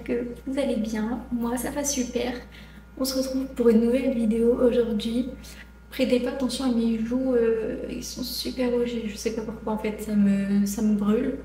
que vous allez bien. Moi, ça va super. On se retrouve pour une nouvelle vidéo aujourd'hui. Prêtez pas attention à mes joues, ils sont super rouges. Je sais pas pourquoi en fait, ça me brûle.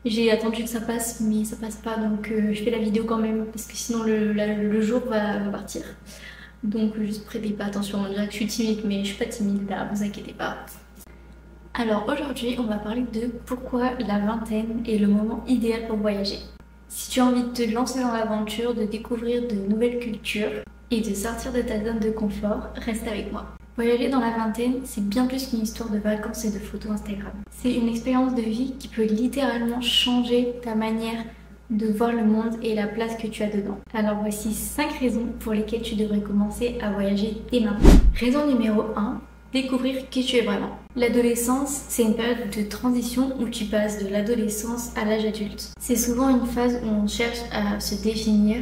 J'ai attendu que ça passe, mais ça passe pas, donc je fais la vidéo quand même parce que sinon le jour va partir. Donc juste prêtez pas attention. On dirait que je suis timide, mais je suis pas timide là, vous inquiétez pas. Alors aujourd'hui, on va parler de pourquoi la vingtaine est le moment idéal pour voyager. Si tu as envie de te lancer dans l'aventure, de découvrir de nouvelles cultures et de sortir de ta zone de confort, reste avec moi. Voyager dans la vingtaine, c'est bien plus qu'une histoire de vacances et de photos Instagram. C'est une expérience de vie qui peut littéralement changer ta manière de voir le monde et la place que tu as dedans. Alors voici 5 raisons pour lesquelles tu devrais commencer à voyager dès maintenant. Raison numéro 1. Découvrir qui tu es vraiment. L'adolescence, c'est une période de transition où tu passes de l'adolescence à l'âge adulte. C'est souvent une phase où on cherche à se définir.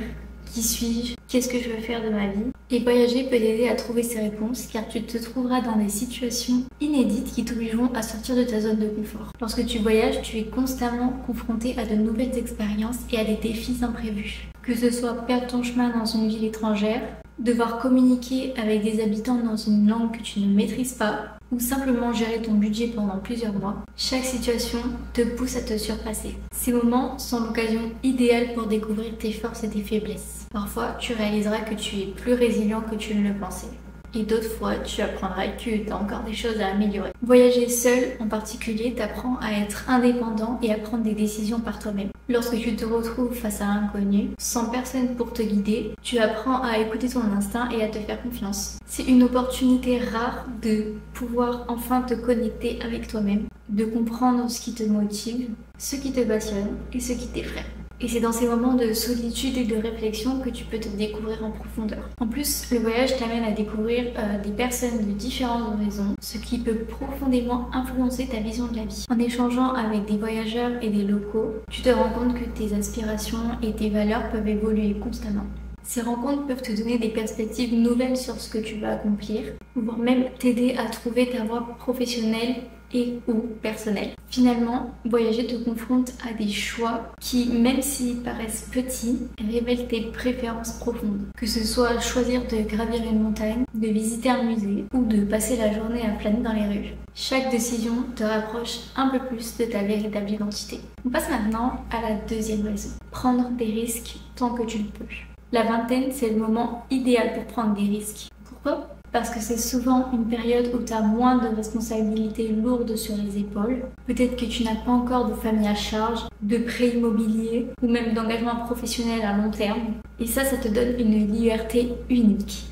Qui suis-je? Qu'est-ce que je veux faire de ma vie? Et voyager peut t'aider à trouver ces réponses car tu te trouveras dans des situations inédites qui t'obligeront à sortir de ta zone de confort. Lorsque tu voyages, tu es constamment confronté à de nouvelles expériences et à des défis imprévus. Que ce soit perdre ton chemin dans une ville étrangère, devoir communiquer avec des habitants dans une langue que tu ne maîtrises pas, ou simplement gérer ton budget pendant plusieurs mois, chaque situation te pousse à te surpasser. Ces moments sont l'occasion idéale pour découvrir tes forces et tes faiblesses. Parfois, tu réaliseras que tu es plus résilient que tu ne le pensais. Et d'autres fois, tu apprendras que tu as encore des choses à améliorer. Voyager seul, en particulier, t'apprend à être indépendant et à prendre des décisions par toi-même. Lorsque tu te retrouves face à l'inconnu, sans personne pour te guider, tu apprends à écouter ton instinct et à te faire confiance. C'est une opportunité rare de pouvoir enfin te connecter avec toi-même, de comprendre ce qui te motive, ce qui te passionne et ce qui t'effraie. Et c'est dans ces moments de solitude et de réflexion que tu peux te découvrir en profondeur. En plus, le voyage t'amène à découvrir des personnes de différentes horizons, ce qui peut profondément influencer ta vision de la vie. En échangeant avec des voyageurs et des locaux, tu te rends compte que tes aspirations et tes valeurs peuvent évoluer constamment. Ces rencontres peuvent te donner des perspectives nouvelles sur ce que tu vas accomplir, voire même t'aider à trouver ta voie professionnelle et ou personnelle. Finalement, voyager te confronte à des choix qui, même s'ils paraissent petits, révèlent tes préférences profondes. Que ce soit choisir de gravir une montagne, de visiter un musée ou de passer la journée à flâner dans les rues. Chaque décision te rapproche un peu plus de ta véritable identité. On passe maintenant à la deuxième raison. Prendre des risques tant que tu le peux. La vingtaine, c'est le moment idéal pour prendre des risques. Pourquoi ? Parce que c'est souvent une période où tu as moins de responsabilités lourdes sur les épaules. Peut-être que tu n'as pas encore de famille à charge, de prêt immobilier ou même d'engagement professionnel à long terme. Et ça te donne une liberté unique.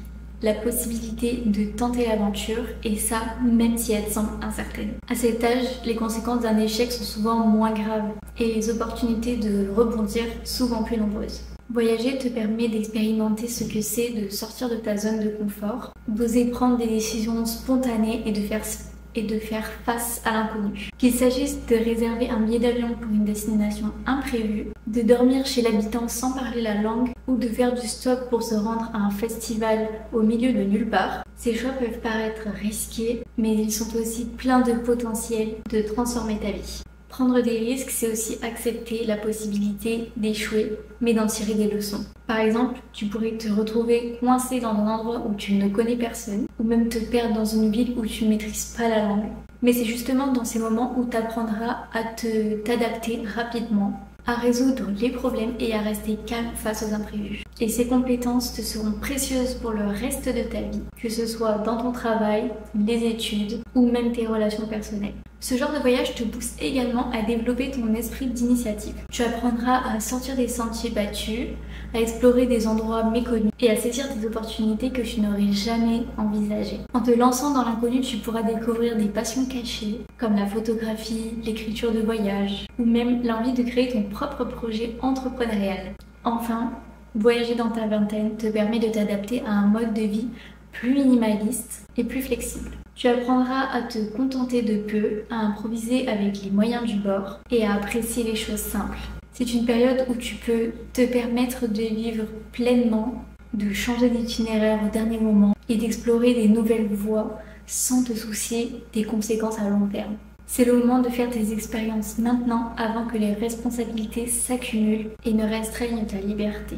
La possibilité de tenter l'aventure et ça, même si elle semble incertaine. À cet âge, les conséquences d'un échec sont souvent moins graves et les opportunités de rebondir souvent plus nombreuses. Voyager te permet d'expérimenter ce que c'est de sortir de ta zone de confort, d'oser prendre des décisions spontanées et de faire face à l'inconnu. Qu'il s'agisse de réserver un billet d'avion pour une destination imprévue, de dormir chez l'habitant sans parler la langue ou de faire du stop pour se rendre à un festival au milieu de nulle part, ces choix peuvent paraître risqués, mais ils sont aussi pleins de potentiel de transformer ta vie. Prendre des risques, c'est aussi accepter la possibilité d'échouer, mais d'en tirer des leçons. Par exemple, tu pourrais te retrouver coincé dans un endroit où tu ne connais personne, ou même te perdre dans une ville où tu ne maîtrises pas la langue. Mais c'est justement dans ces moments où tu apprendras à t'adapter rapidement, à résoudre les problèmes et à rester calme face aux imprévus. Et ces compétences te seront précieuses pour le reste de ta vie, que ce soit dans ton travail, les études ou même tes relations personnelles. Ce genre de voyage te pousse également à développer ton esprit d'initiative. Tu apprendras à sortir des sentiers battus, à explorer des endroits méconnus et à saisir des opportunités que tu n'aurais jamais envisagées. En te lançant dans l'inconnu, tu pourras découvrir des passions cachées comme la photographie, l'écriture de voyage ou même l'envie de créer ton propre projet entrepreneurial. Enfin, voyager dans ta vingtaine te permet de t'adapter à un mode de vie plus minimaliste et plus flexible. Tu apprendras à te contenter de peu, à improviser avec les moyens du bord et à apprécier les choses simples. C'est une période où tu peux te permettre de vivre pleinement, de changer d'itinéraire au dernier moment et d'explorer des nouvelles voies sans te soucier des conséquences à long terme. C'est le moment de faire tes expériences maintenant avant que les responsabilités s'accumulent et ne restreignent ta liberté.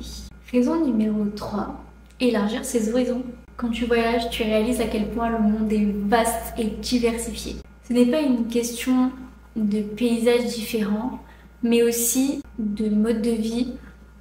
Raison numéro 3, élargir ses horizons. Quand tu voyages, tu réalises à quel point le monde est vaste et diversifié. Ce n'est pas une question de paysages différents, mais aussi de mode de vie,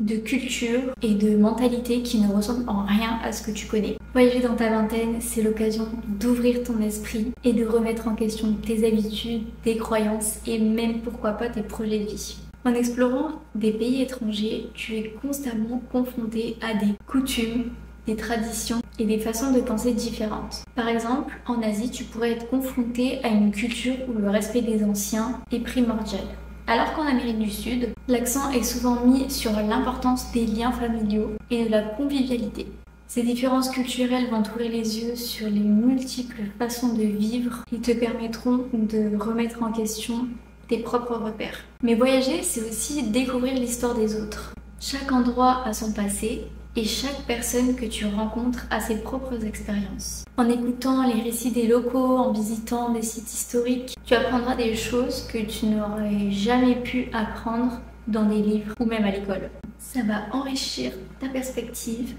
de culture et de mentalité qui ne ressemblent en rien à ce que tu connais. Voyager dans ta vingtaine, c'est l'occasion d'ouvrir ton esprit et de remettre en question tes habitudes, tes croyances et même pourquoi pas tes projets de vie. En explorant des pays étrangers, tu es constamment confronté à des coutumes, des traditions et des façons de penser différentes. Par exemple, en Asie, tu pourrais être confronté à une culture où le respect des anciens est primordial. Alors qu'en Amérique du Sud, l'accent est souvent mis sur l'importance des liens familiaux et de la convivialité. Ces différences culturelles vont t'ouvrir les yeux sur les multiples façons de vivre qui te permettront de remettre en question tes propres repères. Mais voyager, c'est aussi découvrir l'histoire des autres. Chaque endroit a son passé et chaque personne que tu rencontres a ses propres expériences. En écoutant les récits des locaux, en visitant des sites historiques, tu apprendras des choses que tu n'aurais jamais pu apprendre dans des livres ou même à l'école. Ça va enrichir ta perspective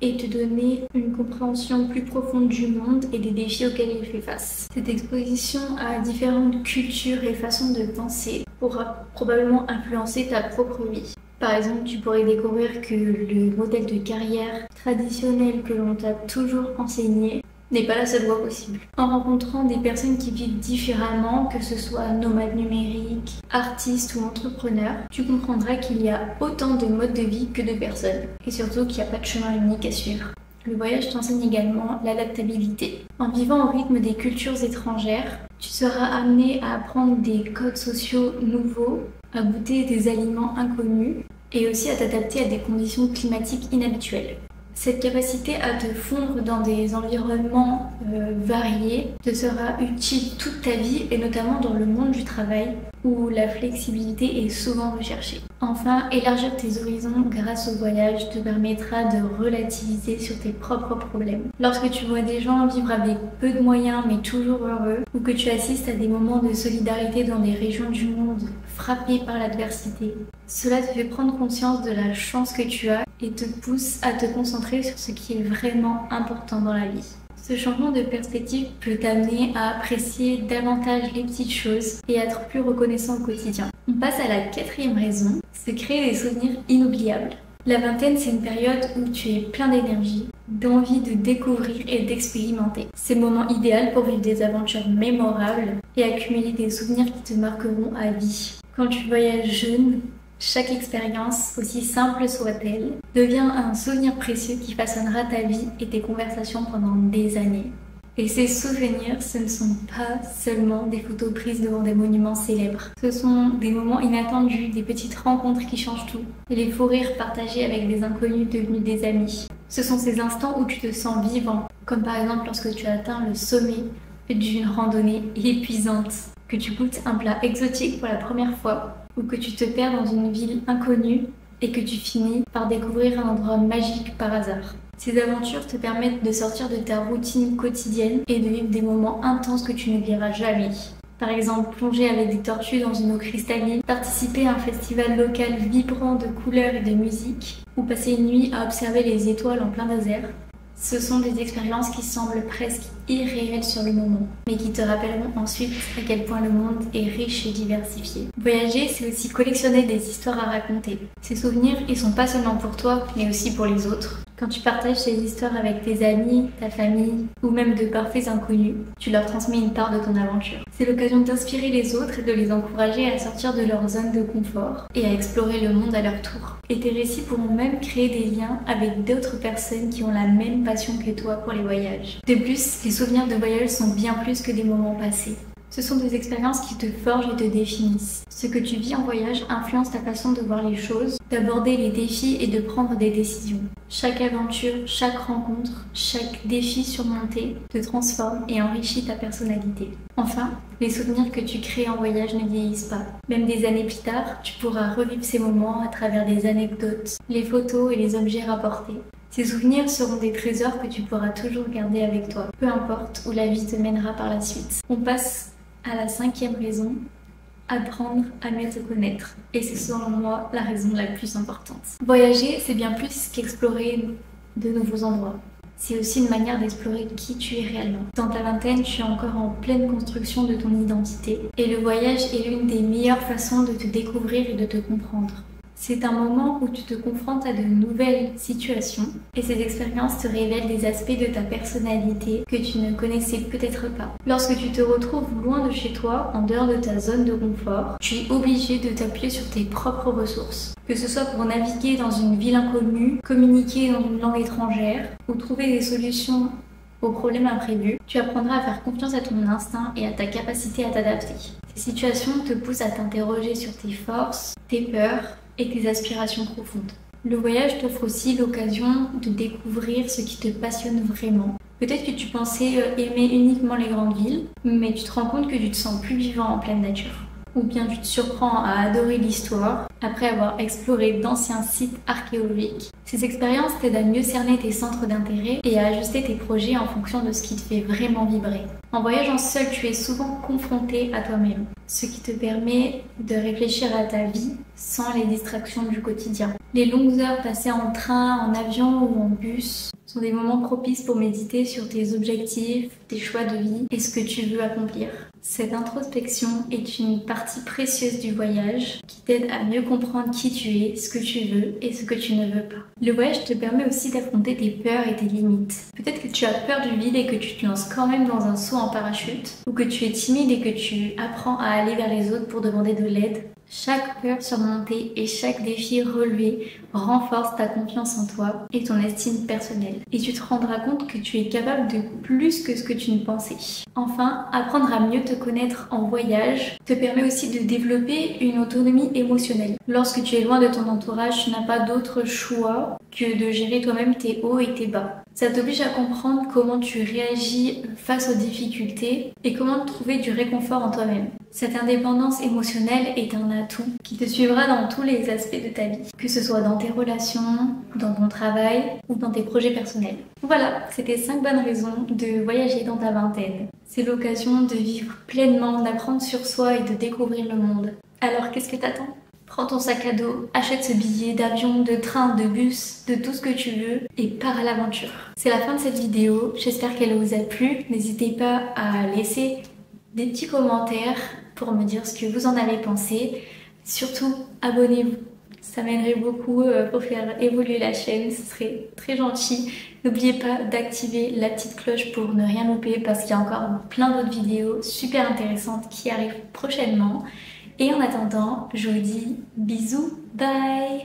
et te donner une compréhension plus profonde du monde et des défis auxquels il fait face. Cette exposition à différentes cultures et façons de penser pourra probablement influencer ta propre vie. Par exemple, tu pourrais découvrir que le modèle de carrière traditionnel que l'on t'a toujours enseigné n'est pas la seule voie possible. En rencontrant des personnes qui vivent différemment, que ce soit nomades numériques, artistes ou entrepreneurs, tu comprendras qu'il y a autant de modes de vie que de personnes. Et surtout qu'il n'y a pas de chemin unique à suivre. Le voyage t'enseigne également l'adaptabilité. En vivant au rythme des cultures étrangères, tu seras amené à apprendre des codes sociaux nouveaux, à goûter des aliments inconnus et aussi à t'adapter à des conditions climatiques inhabituelles. Cette capacité à te fondre dans des environnements variés te sera utile toute ta vie et notamment dans le monde du travail où la flexibilité est souvent recherchée. Enfin, élargir tes horizons grâce au voyage te permettra de relativiser sur tes propres problèmes. Lorsque tu vois des gens vivre avec peu de moyens mais toujours heureux, ou que tu assistes à des moments de solidarité dans des régions du monde frappées par l'adversité, cela te fait prendre conscience de la chance que tu as et te pousse à te concentrer sur ce qui est vraiment important dans la vie. Ce changement de perspective peut t'amener à apprécier davantage les petites choses et à être plus reconnaissant au quotidien. On passe à la 4e raison, se créer des souvenirs inoubliables. La vingtaine, c'est une période où tu es plein d'énergie, d'envie de découvrir et d'expérimenter. C'est le moment idéal pour vivre des aventures mémorables et accumuler des souvenirs qui te marqueront à vie. Quand tu voyages jeune, chaque expérience, aussi simple soit-elle, devient un souvenir précieux qui façonnera ta vie et tes conversations pendant des années. Et ces souvenirs, ce ne sont pas seulement des photos prises devant des monuments célèbres. Ce sont des moments inattendus, des petites rencontres qui changent tout, et les fous rires partagés avec des inconnus devenus des amis. Ce sont ces instants où tu te sens vivant, comme par exemple lorsque tu atteins le sommet d'une randonnée épuisante, que tu goûtes un plat exotique pour la première fois, ou que tu te perds dans une ville inconnue et que tu finis par découvrir un endroit magique par hasard. Ces aventures te permettent de sortir de ta routine quotidienne et de vivre des moments intenses que tu n'oublieras jamais. Par exemple, plonger avec des tortues dans une eau cristalline, participer à un festival local vibrant de couleurs et de musique, ou passer une nuit à observer les étoiles en plein désert. Ce sont des expériences qui semblent presque irréelles sur le moment, mais qui te rappelleront ensuite à quel point le monde est riche et diversifié. Voyager, c'est aussi collectionner des histoires à raconter. Ces souvenirs, ils sont pas seulement pour toi, mais aussi pour les autres. Quand tu partages ces histoires avec tes amis, ta famille, ou même de parfaits inconnus, tu leur transmets une part de ton aventure. C'est l'occasion d'inspirer les autres et de les encourager à sortir de leur zone de confort et à explorer le monde à leur tour. Et tes récits pourront même créer des liens avec d'autres personnes qui ont la même passion que toi pour les voyages. De plus, les souvenirs de voyage sont bien plus que des moments passés. Ce sont des expériences qui te forgent et te définissent. Ce que tu vis en voyage influence ta façon de voir les choses, d'aborder les défis et de prendre des décisions. Chaque aventure, chaque rencontre, chaque défi surmonté te transforme et enrichit ta personnalité. Enfin, les souvenirs que tu crées en voyage ne vieillissent pas. Même des années plus tard, tu pourras revivre ces moments à travers des anecdotes, les photos et les objets rapportés. Ces souvenirs seront des trésors que tu pourras toujours garder avec toi, peu importe où la vie te mènera par la suite. On passe à la 5e raison, apprendre à mieux te connaître. Et c'est selon moi la raison la plus importante. Voyager, c'est bien plus qu'explorer de nouveaux endroits. C'est aussi une manière d'explorer qui tu es réellement. Dans ta vingtaine, tu es encore en pleine construction de ton identité. Et le voyage est l'une des meilleures façons de te découvrir et de te comprendre. C'est un moment où tu te confrontes à de nouvelles situations et ces expériences te révèlent des aspects de ta personnalité que tu ne connaissais peut-être pas. Lorsque tu te retrouves loin de chez toi, en dehors de ta zone de confort, tu es obligé de t'appuyer sur tes propres ressources. Que ce soit pour naviguer dans une ville inconnue, communiquer dans une langue étrangère ou trouver des solutions aux problèmes imprévus, tu apprendras à faire confiance à ton instinct et à ta capacité à t'adapter. Ces situations te poussent à t'interroger sur tes forces, tes peurs et tes aspirations profondes. Le voyage t'offre aussi l'occasion de découvrir ce qui te passionne vraiment. Peut-être que tu pensais aimer uniquement les grandes villes, mais tu te rends compte que tu te sens plus vivant en pleine nature. Ou bien tu te surprends à adorer l'histoire après avoir exploré d'anciens sites archéologiques. Ces expériences t'aident à mieux cerner tes centres d'intérêt et à ajuster tes projets en fonction de ce qui te fait vraiment vibrer. En voyageant seul, tu es souvent confronté à toi-même, ce qui te permet de réfléchir à ta vie sans les distractions du quotidien. Les longues heures passées en train, en avion ou en bus sont des moments propices pour méditer sur tes objectifs, tes choix de vie et ce que tu veux accomplir. Cette introspection est une partie précieuse du voyage qui t'aide à mieux comprendre qui tu es, ce que tu veux et ce que tu ne veux pas. Le voyage te permet aussi d'affronter tes peurs et tes limites. Peut-être que tu as peur du vide et que tu te lances quand même dans un saut en parachute, ou que tu es timide et que tu apprends à aller vers les autres pour demander de l'aide. Chaque peur surmontée et chaque défi relevé renforce ta confiance en toi et ton estime personnelle. Et tu te rendras compte que tu es capable de plus que ce que tu ne pensais. Enfin, apprendre à mieux te connaître en voyage te permet aussi de développer une autonomie émotionnelle. Lorsque tu es loin de ton entourage, tu n'as pas d'autre choix que de gérer toi-même tes hauts et tes bas. Ça t'oblige à comprendre comment tu réagis face aux difficultés et comment trouver du réconfort en toi-même. Cette indépendance émotionnelle est un atout qui te suivra dans tous les aspects de ta vie, que ce soit dans tes relations, dans ton travail ou dans tes projets personnels. Voilà, c'était 5 bonnes raisons de voyager dans ta vingtaine. C'est l'occasion de vivre pleinement, d'apprendre sur soi et de découvrir le monde. Alors qu'est-ce que t'attends ? Prends ton sac à dos, achète ce billet d'avion, de train, de bus, de tout ce que tu veux et pars à l'aventure. C'est la fin de cette vidéo, j'espère qu'elle vous a plu. N'hésitez pas à laisser des petits commentaires pour me dire ce que vous en avez pensé. Surtout, abonnez-vous, ça m'aiderait beaucoup pour faire évoluer la chaîne, ce serait très gentil. N'oubliez pas d'activer la petite cloche pour ne rien louper parce qu'il y a encore plein d'autres vidéos super intéressantes qui arrivent prochainement. Et en attendant, je vous dis bisous, bye!